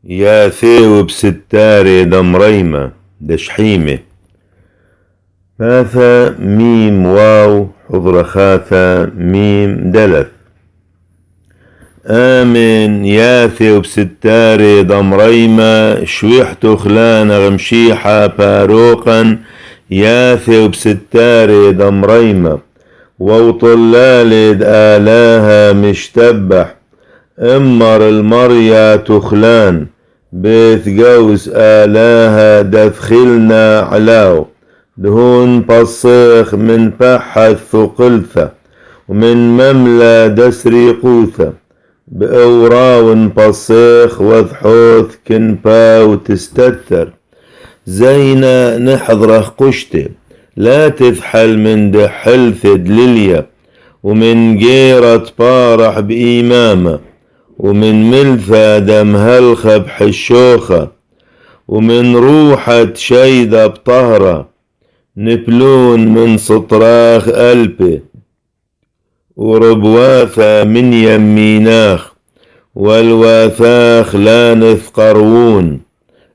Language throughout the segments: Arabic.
يا ثيوب ستاري دمريمة دشحيمة. ثاثة ميم واو حضر خاثة ميم دلف. آمن يا ثيوب ستاري دمريمة شويحت خلان غمشيحة باروقا. يا ثيوب ستاري دمريمة وطلالد آلاها مشتبح. امر المريا تخلان بيت جوز آلاها دفخلنا علاو. دهون بصيخ من بحث ثقلثة ومن مملة دسري قوثة. بأوراون بصيخ وذحوث كنبا وتستتر. زينا نحضره قشته لا تفحل من دحلث دلليا. ومن جيرة بارح بإمامة ومن ملفة دم هلخة بحشوخة. ومن روحة شيدة بطهرة نبلون من سطراخ ألبي. وربواثة من يميناخ والواثاخ لا نثقرون.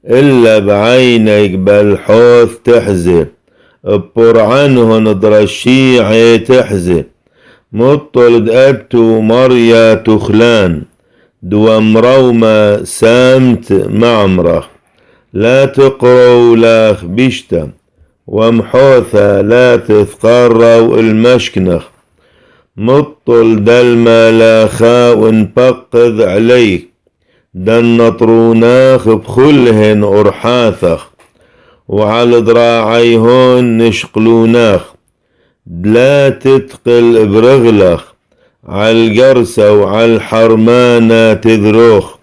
إلا بعينك بالحوث تحزي ببرعنهن درشيعي تحزي. مطل دأتو مريا تخلان دوام روما سامت معمرخ. لا تقروا لاخ بشتا ومحوثة لا تثقروا المشكنخ. مطل دلما لا خاء نبقذ عليك دن نطروناخ بخلهن أرحاثخ. وعلى ذراعيهن نشقلوناخ لا تتقل برغلخ. عالقرسة وعالحرمانة تذروخ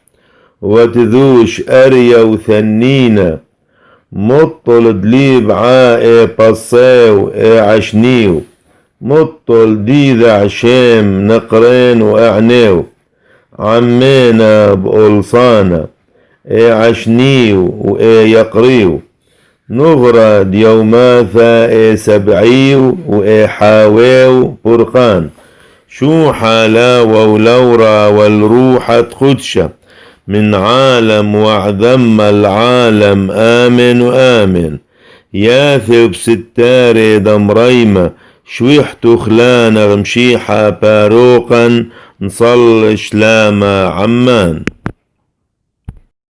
وتذوش أريا وثنينة. مطل دليب عائي بصيو عشنيو. مطل ديذ عشيم نقرين وأعنيو. عمينا بألصانة عشنيو ويقريو. نغرد يوماثا سبعيو حاويو برقان. شو حالا ولورا والروحة قدشة من عالم وعذم العالم آمن وآمن. يا ثوب ستاري دمريمة شويحت خلان غمشيحة باروقا نصل شلامة عمان.